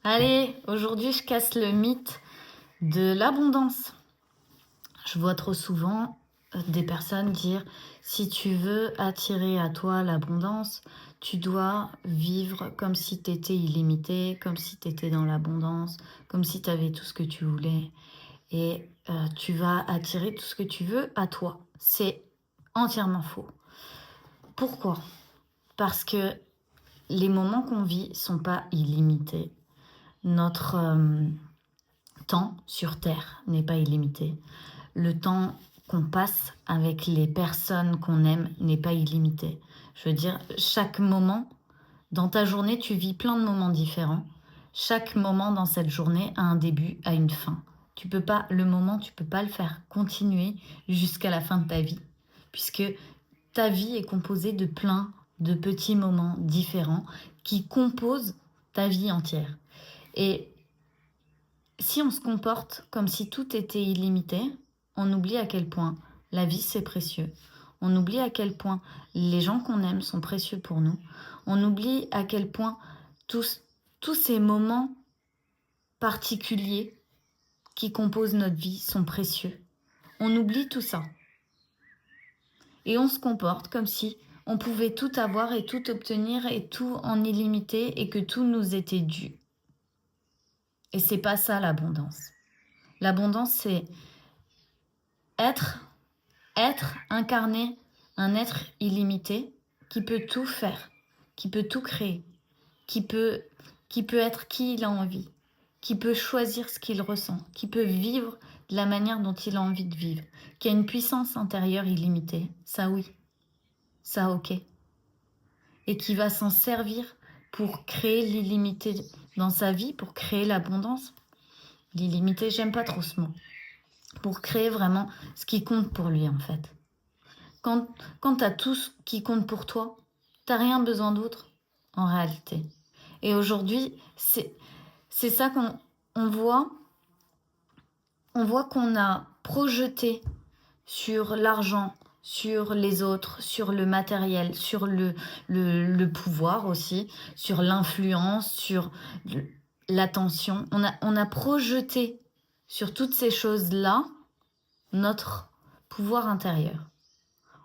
Allez, aujourd'hui je casse le mythe de l'abondance. Je vois trop souvent des personnes dire si tu veux attirer à toi l'abondance, tu dois vivre comme si tu étais illimité, comme si tu étais dans l'abondance, comme si tu avais tout ce que tu voulais et tu vas attirer tout ce que tu veux à toi. C'est entièrement faux. Pourquoi? Parce que les moments qu'on vit sont pas illimités. Notre temps sur Terre n'est pas illimité. Le temps qu'on passe avec les personnes qu'on aime n'est pas illimité. Je veux dire, chaque moment, dans ta journée, tu vis plein de moments différents. Chaque moment dans cette journée a un début, a une fin. Tu peux pas le faire continuer jusqu'à la fin de ta vie, puisque ta vie est composée de plein de petits moments différents qui composent ta vie entière. Et si on se comporte comme si tout était illimité, on oublie à quel point la vie c'est précieux. On oublie à quel point les gens qu'on aime sont précieux pour nous. On oublie à quel point tous ces moments particuliers qui composent notre vie sont précieux. On oublie tout ça. Et on se comporte comme si on pouvait tout avoir et tout obtenir et tout en illimité et que tout nous était dû. Et c'est pas ça l'abondance. L'abondance, c'est être incarner un être illimité qui peut tout faire, qui peut tout créer, qui peut être qui il a envie, qui peut choisir ce qu'il ressent, qui peut vivre de la manière dont il a envie de vivre, qui a une puissance intérieure illimitée, ça oui, ça ok, et qui va s'en servir pour créer l'illimité dans sa vie, pour créer l'abondance. L'illimité, j'aime pas trop ce mot. Pour créer vraiment ce qui compte pour lui en fait. Quand tu as tout ce qui compte pour toi, tu n'as rien besoin d'autre en réalité. Et aujourd'hui, c'est ça qu'on voit. On voit qu'on a projeté sur l'argent, sur les autres, sur le matériel, sur le pouvoir aussi, sur l'influence, sur l'attention. On a projeté sur toutes ces choses-là notre pouvoir intérieur.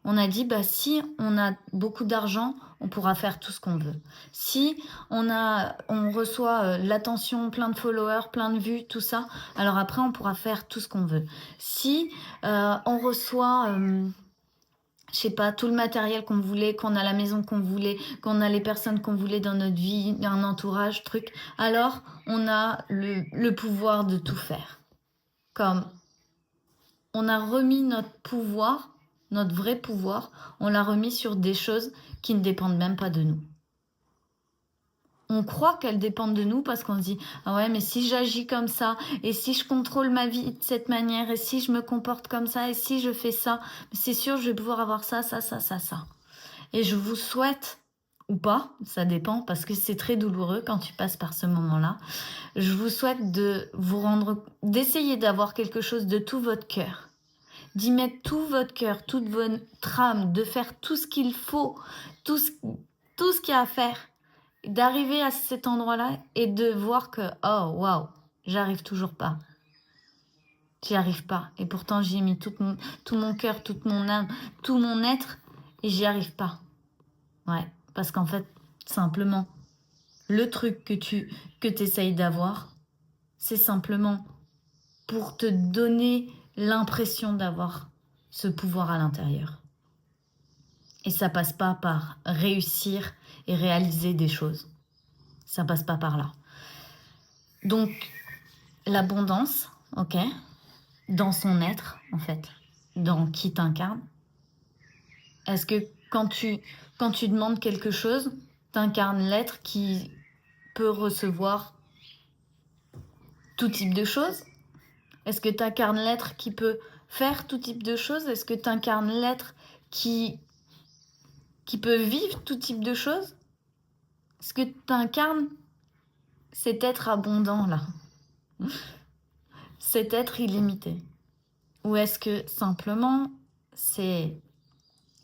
On a dit, si on a beaucoup d'argent, on pourra faire tout ce qu'on veut. Si on reçoit l'attention, plein de followers, plein de vues, tout ça, alors après, on pourra faire tout ce qu'on veut. Si on reçoit, je sais pas, tout le matériel qu'on voulait, qu'on a la maison qu'on voulait, qu'on a les personnes qu'on voulait dans notre vie, un entourage, truc, alors on a le pouvoir de tout faire. Comme on a remis notre pouvoir, notre vrai pouvoir, on l'a remis sur des choses qui ne dépendent même pas de nous. On croit qu'elles dépendent de nous parce qu'on se dit « Ah ouais, mais si j'agis comme ça, et si je contrôle ma vie de cette manière, et si je me comporte comme ça, et si je fais ça, c'est sûr, je vais pouvoir avoir ça, ça, ça, ça, ça. » Et je vous souhaite, ou pas, ça dépend, parce que c'est très douloureux quand tu passes par ce moment-là, je vous souhaite d'essayer d'avoir quelque chose de tout votre cœur, d'y mettre tout votre cœur, toute votre âme, de faire tout ce qu'il faut, tout ce qu'il y a à faire, d'arriver à cet endroit-là et de voir que, oh, waouh, j'arrive toujours pas. J'y arrive pas. Et pourtant, j'y ai mis tout mon cœur, toute mon âme, tout mon être, et j'y arrive pas. Ouais, parce qu'en fait, simplement, le truc que t'essayes d'avoir, c'est simplement pour te donner l'impression d'avoir ce pouvoir à l'intérieur. Et ça passe pas par réussir et réaliser des choses. Ça passe pas par là. Donc, l'abondance, ok, dans son être, en fait, dans qui t'incarne. Est-ce que quand tu demandes quelque chose, t'incarnes l'être qui peut recevoir tout type de choses? Est-ce que t'incarnes l'être qui peut faire tout type de choses? Est-ce que t'incarnes l'être qui peut vivre tout type de choses? Est-ce que t'incarnes cet être abondant-là? Cet être illimité? Ou est-ce que simplement,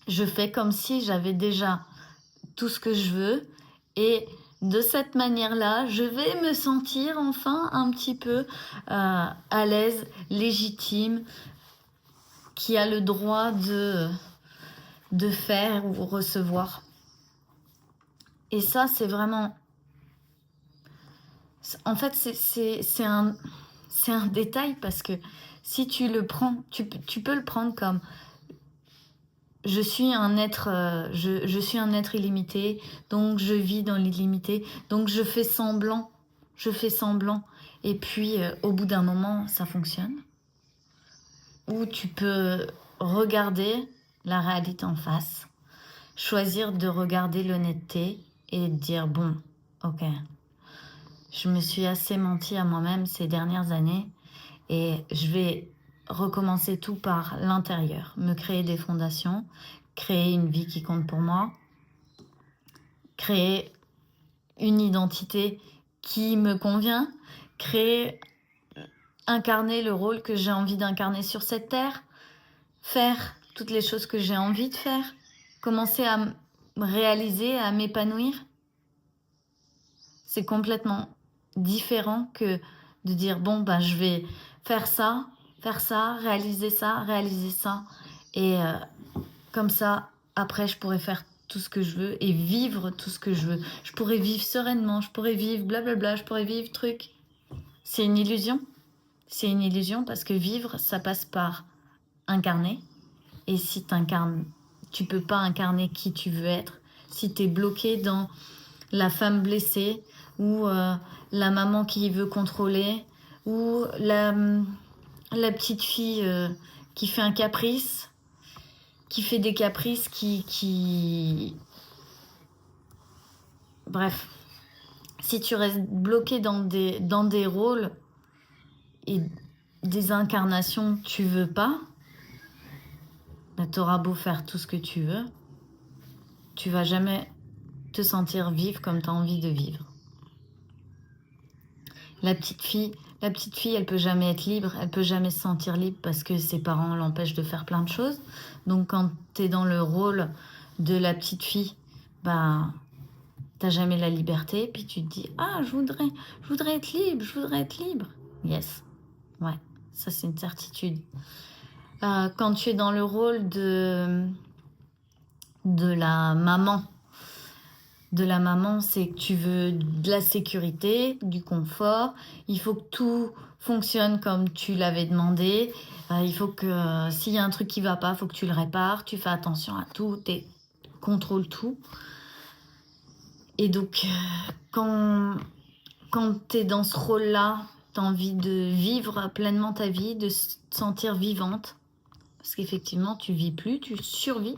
je fais comme si j'avais déjà tout ce que je veux et de cette manière-là, je vais me sentir enfin un petit peu à l'aise, légitime, qui a le droit de faire ou recevoir. Et ça, c'est vraiment... En fait, c'est un détail parce que si tu le prends, tu peux le prendre comme je suis un être illimité, donc je vis dans l'illimité, donc je fais semblant, et puis au bout d'un moment, ça fonctionne. Ou tu peux regarder la réalité en face, choisir de regarder l'honnêteté et dire bon, ok, je me suis assez menti à moi-même ces dernières années et je vais recommencer tout par l'intérieur, me créer des fondations, créer une vie qui compte pour moi, créer une identité qui me convient, incarner le rôle que j'ai envie d'incarner sur cette terre, faire toutes les choses que j'ai envie de faire, commencer à me réaliser, à m'épanouir. C'est complètement différent que de dire bon ben je vais faire ça, réaliser ça, et comme ça après je pourrais faire tout ce que je veux et vivre tout ce que je veux. Je pourrais vivre sereinement, je pourrais vivre blablabla, je pourrais vivre truc. C'est une illusion. C'est une illusion parce que vivre, ça passe par incarner. Et si t'incarnes, tu peux pas incarner qui tu veux être. Si t'es bloqué dans la femme blessée ou la maman qui veut contrôler ou la petite fille qui fait un caprice, qui fait des caprices Bref, si tu restes bloqué dans des rôles et des incarnations que tu veux pas, bah, t'auras beau faire tout ce que tu veux, tu vas jamais te sentir vivre comme tu as envie de vivre. La petite fille, elle peut jamais être libre, elle peut jamais se sentir libre parce que ses parents l'empêchent de faire plein de choses. Donc quand tu es dans le rôle de la petite fille, bah t'as jamais la liberté, puis tu te dis ah je voudrais être libre, Yes, ouais, ça c'est une certitude. Quand tu es dans le rôle de la maman, c'est que tu veux de la sécurité, du confort. Il faut que tout fonctionne comme tu l'avais demandé. Il faut que s'il y a un truc qui va pas, il faut que tu le répares. Tu fais attention à tout, tu contrôles tout. Et donc, quand tu es dans ce rôle-là, tu as envie de vivre pleinement ta vie, de te sentir vivante. Parce qu'effectivement, tu vis plus, tu survis.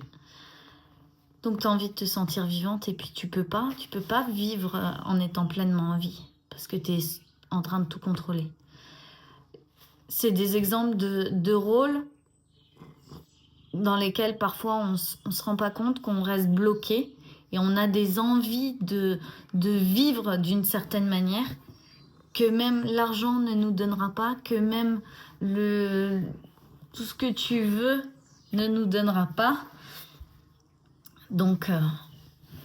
Donc tu as envie de te sentir vivante et puis tu peux pas vivre en étant pleinement en vie parce que tu es en train de tout contrôler. C'est des exemples de rôles dans lesquels parfois on se rend pas compte qu'on reste bloqué et on a des envies de vivre d'une certaine manière que même l'argent ne nous donnera pas, que même tout ce que tu veux ne nous donnera pas. Donc,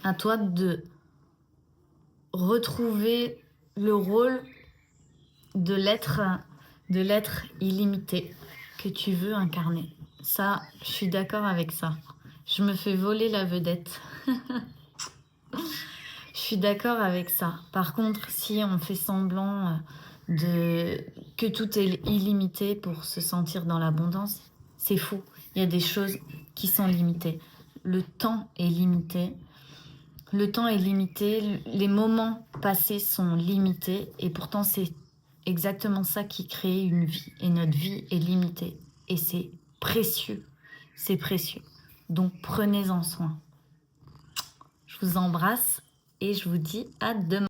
à toi de retrouver le rôle de l'être illimité que tu veux incarner. Ça, je suis d'accord avec ça. Je me fais voler la vedette. Je suis d'accord avec ça. Par contre, si on fait semblant que tout est illimité pour se sentir dans l'abondance, c'est faux. Il y a des choses qui sont limitées. Le temps est limité. Les moments passés sont limités et pourtant c'est exactement ça qui crée une vie. Et notre vie est limitée et c'est précieux. C'est précieux. Donc prenez-en soin. Je vous embrasse et je vous dis à demain.